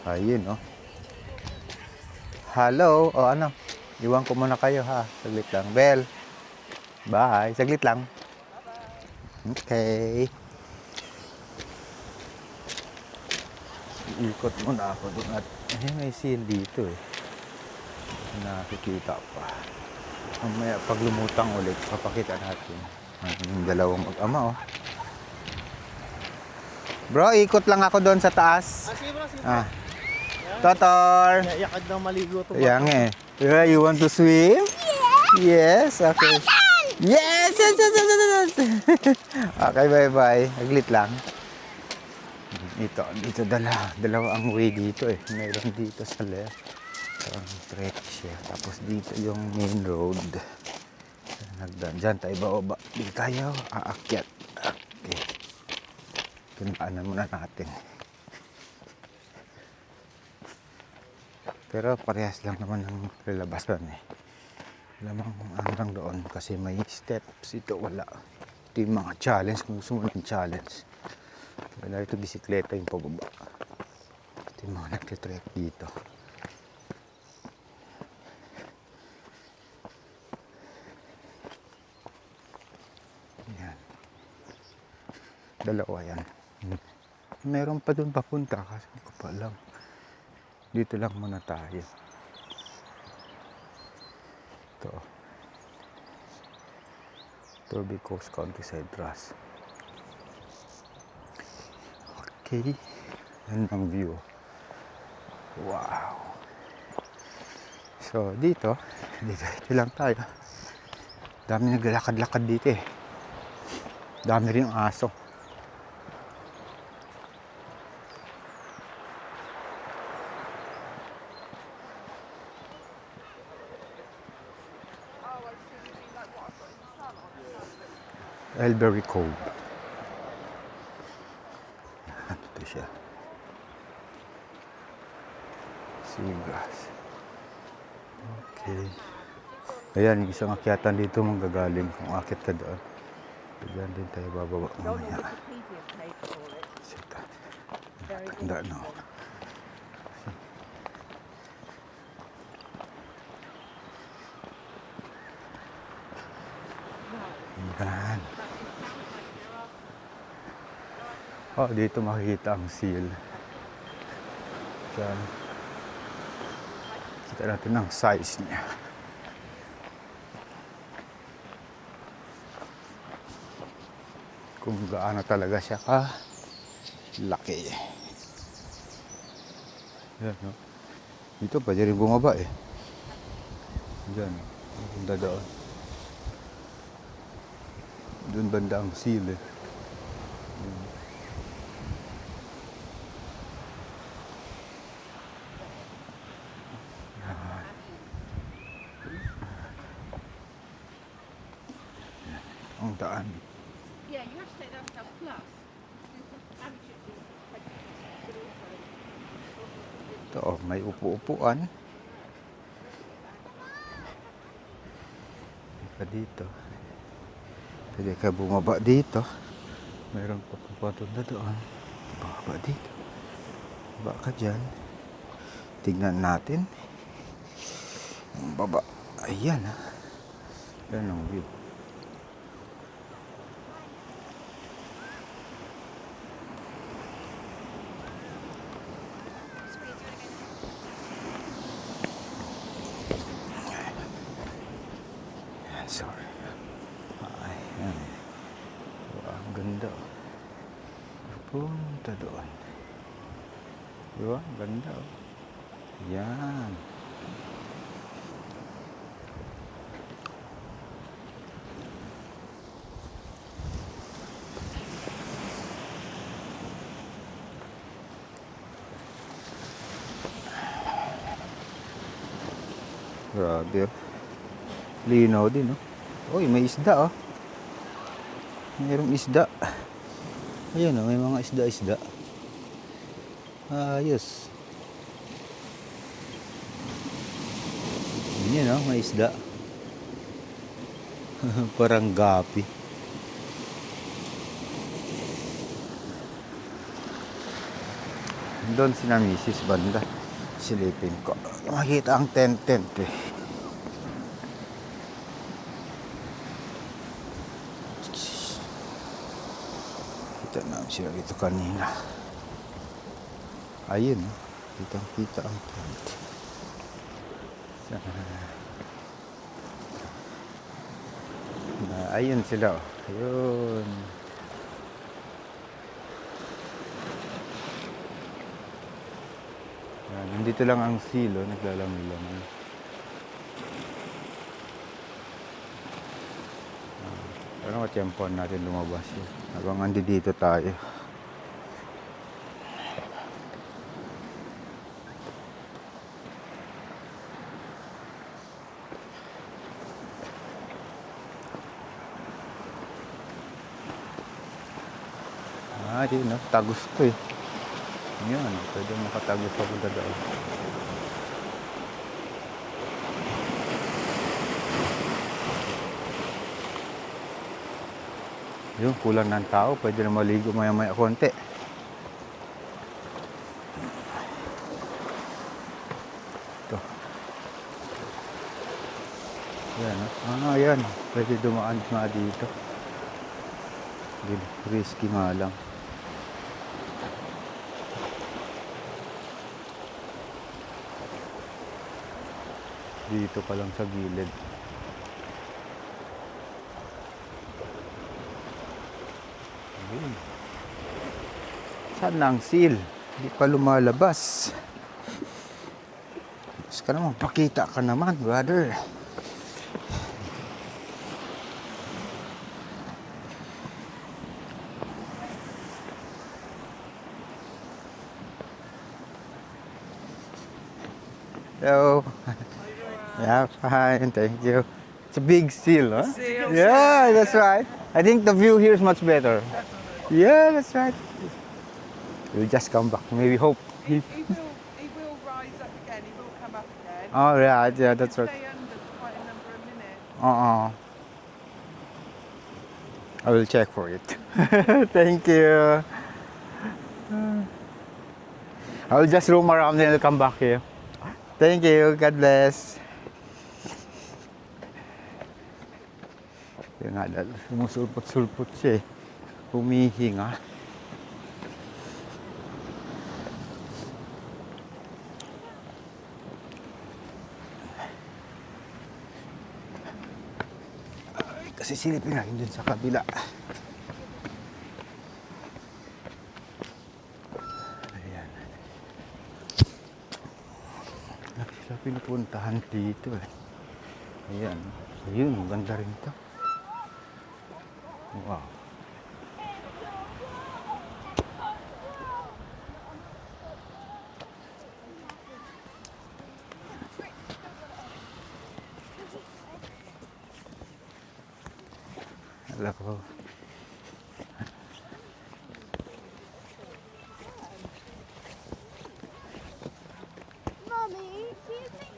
Ayun, oh. Hello, o ano? Iwan ko muna kayo ha. Saglit lang. Bel, bye. Saglit lang. Okay. Ikot muna ako doon at may seal dito eh. Nakikita pa. Mamaya pag lumutang ulit, papakita natin. Yung dalawang mag-ama oh. Bro, ikot lang ako doon sa taas. Sige bro, sige. Totor! Yakad na maligo to. Ayan eh. Yeah, you want to swim? Yes, okay. Yes, yes, yes, yes, yes, yes. Okay, bye-bye. Aglit lang. Dito dalawa ang way dito eh. Mayroon dito sa left. Trek siya. Tapos dito yung main road. Dyan tayo bababa. Di tayo aakyat. Okay. Pinaanan muna natin. Pero parehas lang naman ang lalabasan eh. Lamang hanggang doon kasi may steps. Ito wala. Ito yung mga challenge. Kung gusto mo ng challenge. Wala ito bisikleta yung pababa. Ito yung mga nagtitrek dito. Yan. Dalawa yan. Meron pa doon papunta kasi hindi ko pa alam. Dito lang muna tayo. Ito. Turby Coast Countryside Trust. Okay. Yan ang view. Wow. So, dito lang tayo. Dami naglalakad-lakad dito eh. Dami rin aso. Elberry Cove. Ito siya. Seagrass. Okay. Ayan, yung isang akyatan dito manggagaling kung akit ka doon. Diyan din tayo bababa mamaya. Sita. Tanda no. Ayan. Oh, dito makikita ang seal. Diyan. Kita natin ang size niya. Kung gaano talaga siya laki. Yan, no? Dito pwede rin bumaba eh. Diyan. Banda doon. Doon banda ang seal eh. Ang daan. Yeah, you have to take that stuff plus. Ito, oh, may upo-upuan. Dito. Pwede ka bumaba dito. Mayroon pa papunta doon. Bumaba dito. Baba ka dyan. Tignan natin. Ang baba. Ayan ha. Yan ang view. Sorry. Ayan. Wow, ang ganda. Punta doon. Diba? Ang ganda. Yan. Grabe. Linaw din, oh. Uy, may isda, oh. Mayroong isda. Ayan, oh, may mga isda-isda. Ayos. Ayan, oh, may isda. Parang gapi. Doon si na misis banda. Silipin ko. Makita ang tent eh. Kita na sila dito kanina. Ayun. Kitang-kita ang tent. Ayun sila. Ayun. Yan, nandito lang ang silo, naglalamig-lamig. Pero matiyempohan natin lumabas yun. Habang dito tayo. Yun, no? Tagos to eh. Yan, pwede makatagos ako dadaan. Yun, kulang ng tao. Pwede na maligo maya-maya konti. Ito. Yan, no? Yan. Pwede dumaan nga dito. Risky nga lang. Dito pa lang sa gilid. Ayun. Saan na ang seal? Hindi pa lumalabas. Mas ka naman, pakita ka naman, brother. Hello. Yeah, fine, thank you. It's a big seal, huh? Seal, Yeah, that's right. I think the view here is much better. Yeah, that's right. We'll just come back, maybe hope. He will rise up again. He will come up again. Oh, right, yeah, that's He'll right. stay under for quite a number of minutes. I will check for it. Thank you. I will just roam around and I'll come back here. Thank you. God bless. Yung nga dahil sumusulpot-sulpot siya eh. Humihinga. Ay, kasi silipin natin dun sa kabila. Ayan. Sila pinupuntahan dito eh. Ayan. Ayun, maganda rin ito. Wow. Alam ko. Mommy, do you think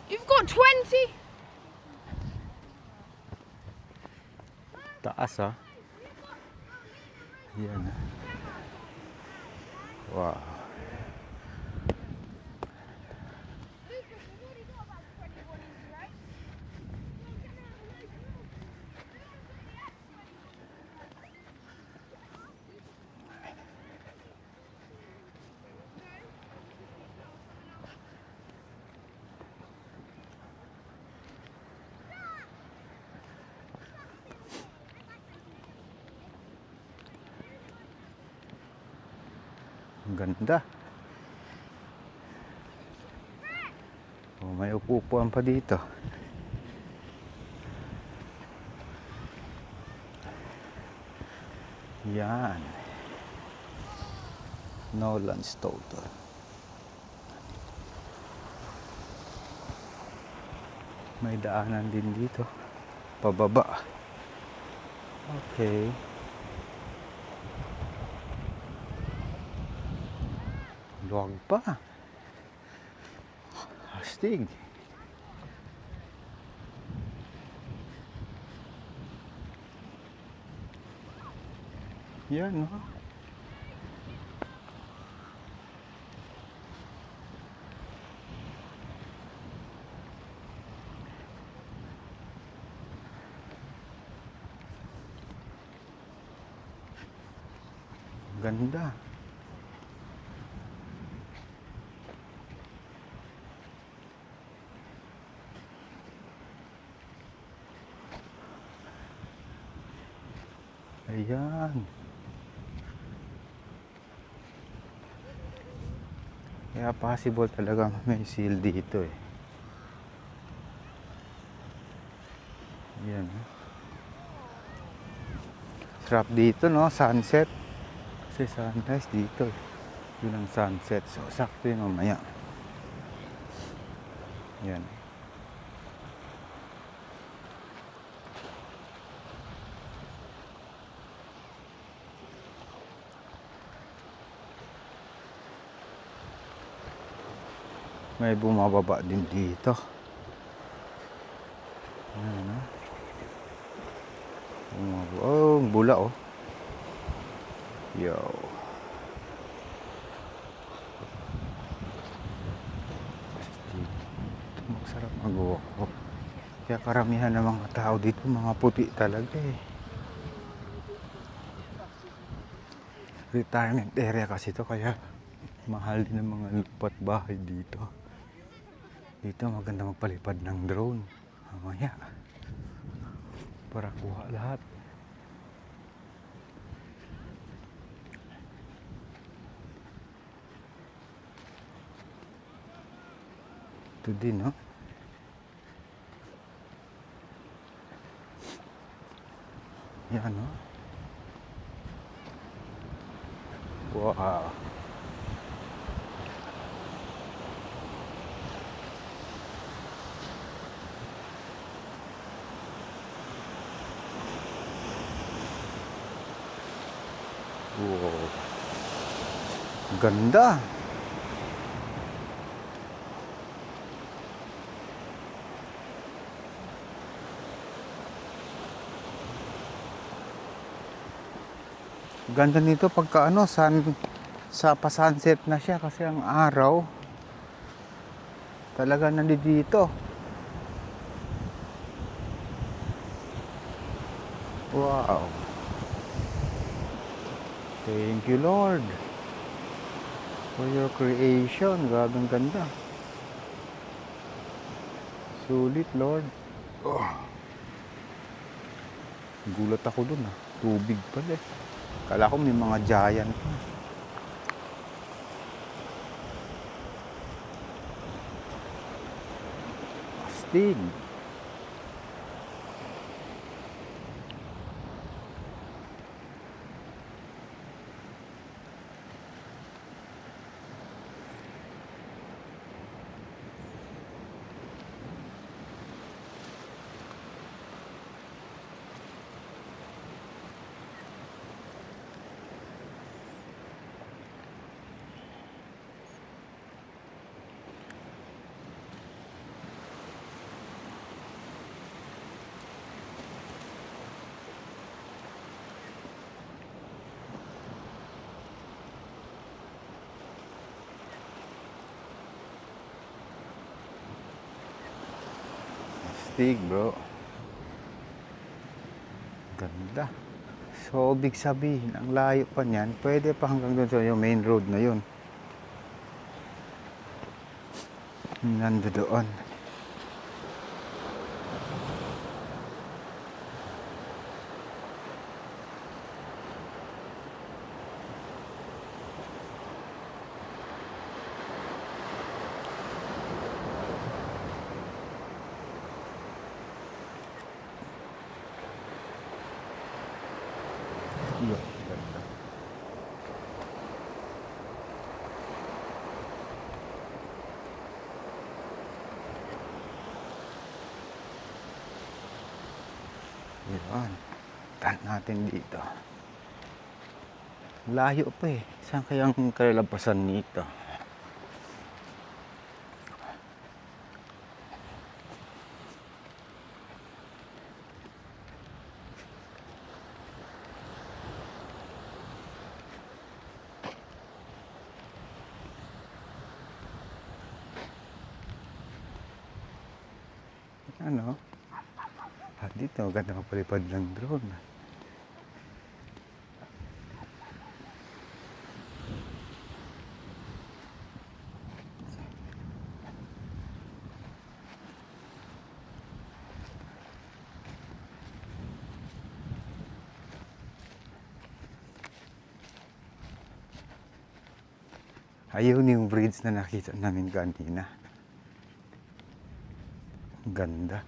You've got 20? Taas ah. Yan ah. Wow. Ang ganda. Oh, may upuan pa dito. Yan. Nolan's Total. May daanan din dito. Pababa. Okay. Luwag pa. Astig. Yan, no? Ganda. Ayan. Kaya possible talaga may seal dito eh. Ayan. Sarap dito, no? Sunset. Kasi sunrise dito eh. Yun ang sunset. So, sakto yun mamaya. Ayan. May bumababa din dito. Ayan, no? Bumababa. Oh, ang bula, oh. Yo. Masarap mag-walk. Kaya karamihan ng mga tao dito, mga puti talaga eh. Retirement area kasi to, kaya mahal din ang mga lupa't bahay dito. Dito maganda magpalipad ng drone. Mamaya. Para kuha lahat. Ito din, no? Yan, no? Wow. Wow. Ganda. Ganda nito pagka ano, sa pa-sunset na siya kasi ang araw talaga nandito. Wow. Thank you, Lord, for your creation. Gabang ganda. Sulit, Lord. Oh. Gulat ako dun, ah. Tubig pala eh. Kala ko may mga giant pa. Astig. Astig, bro. Ganda. So, big sabihin, ang layo pa niyan, pwede pa hanggang doon sa yung main road na yun. Nando doon. Yun, ganda. Yun. Tan natin dito. Layo pa eh. Saan kayang kalabasan nito? Ano? Dito, maganda mapalipad ng drone. Ayun yung bridge na nakita namin kanina. Ganda.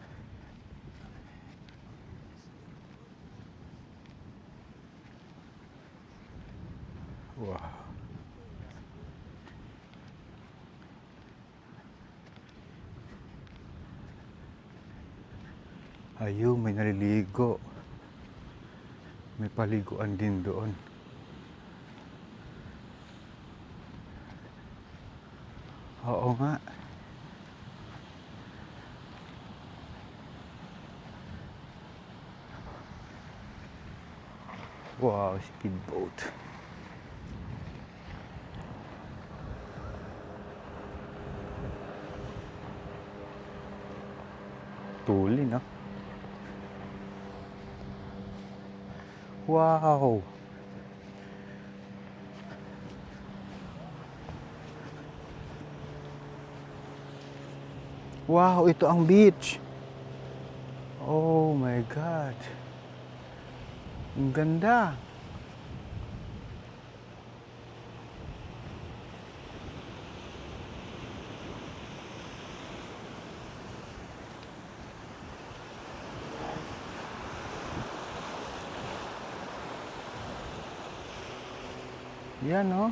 Wow. Ayun, may naliligo. May paliguan din doon. Oo nga. Wow, speedboat. Tuli, no? Wow! Wow, ito ang beach. Oh my God. Ang ganda. Yan, no?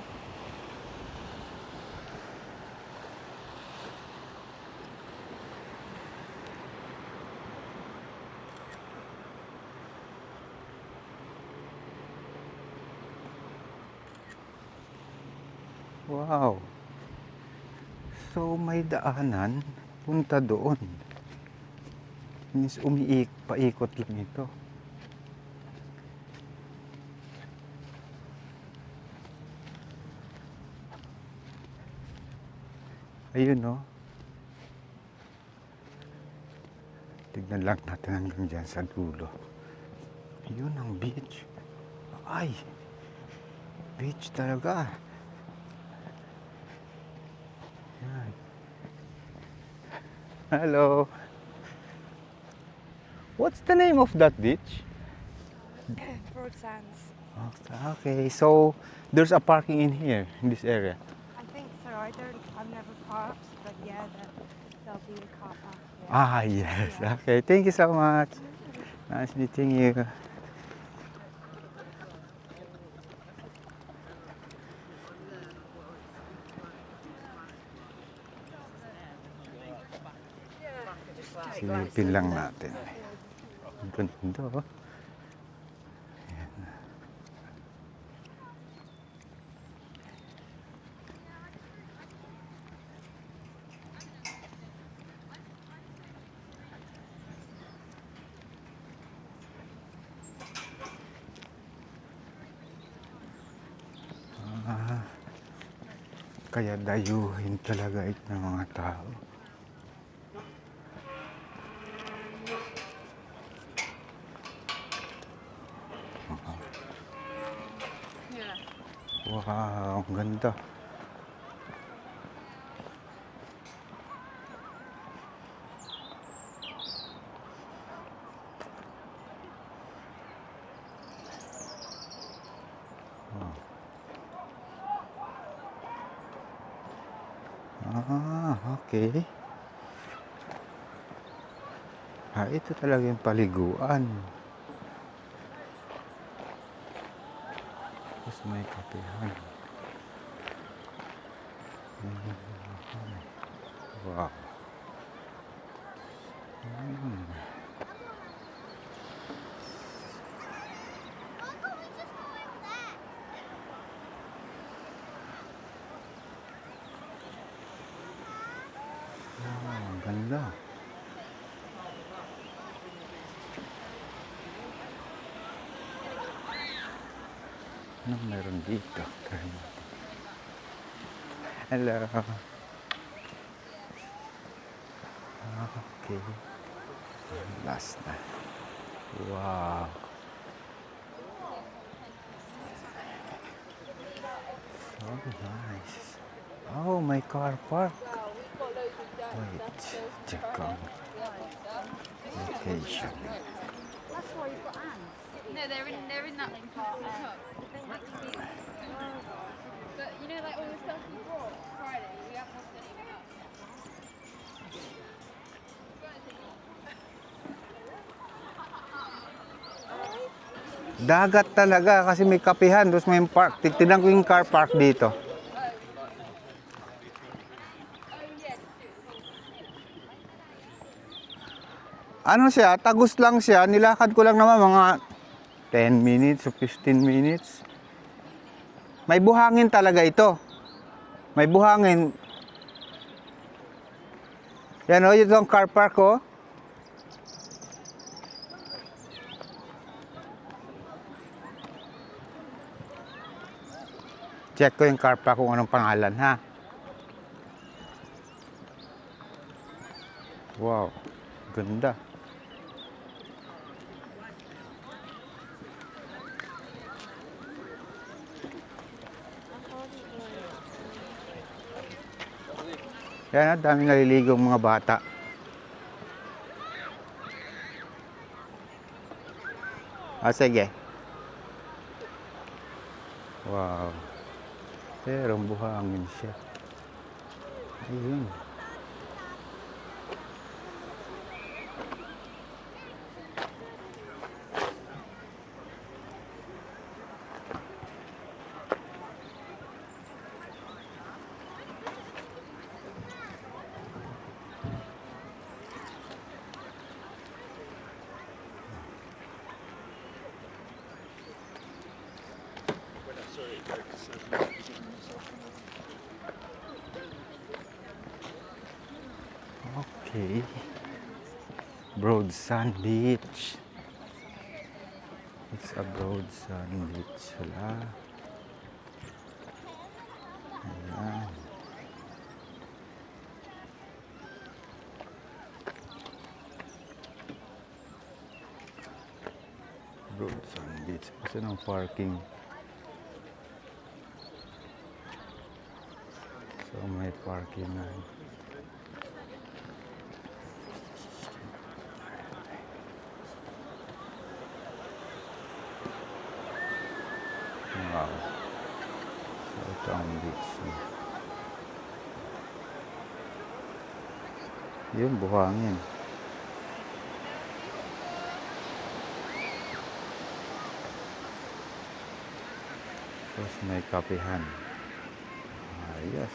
Wow. So may daanan punta doon. Means paikot lang ito. Ayun, no? Tignan lang natin hanggang dyan sa dulo. Ayun ang beach. Ay! Beach talaga. Yan. Hello. What's the name of that beach? Broad Sands. Okay, so there's a parking in here, in this area. I think so. I've never parked, but yeah, there'll be a car park here. Ah, yes. Yeah. Okay, thank you so much. Nice meeting you. Silipin lang natin. Ang ganda, oh. Ayan. Kaya dayuhin talaga ito ng mga tao. Yeah. Wow, ang ganda. Okay. Ito talaga yung paliguan. Tapos may kapehan. Wow. Ang ganda. Anong meron dito? Try natin. Hello. Okay. Last na. Wow. So nice. Oh, my car park. Wait, check on location. That's why you've got ants. No, they're in that top. But you know, like all the stuff we brought Friday, we haven't washed any of it up. Dagat talaga kasi may kapihan. Tapos may park. Titignan ko yung car park dito. Ano siya? Tagus lang siya. Nilakad ko lang naman mga 10 minutes o 15 minutes. May buhangin talaga ito. May buhangin. Yan o, ito ang car park ko. Check ko yung car park kung anong pangalan, ha? Wow, ganda. Yan, daming naliligong mga bata. Sige. Wow. Pero buhangin siya. Ayun. Okay. Broad Sand Beach. It's a Broad Sand Beach pala. Ayan. Broad Sand Beach. Kasi ng parking. So may parking na. Wow. So ito ang beach niya. Yung buhangin. Tapos may kapihan. Yes.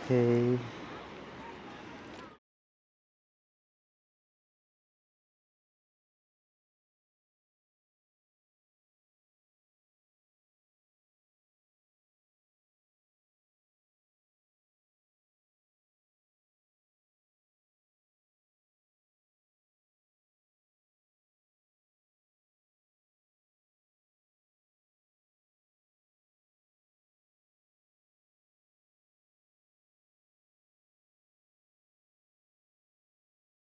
Okay.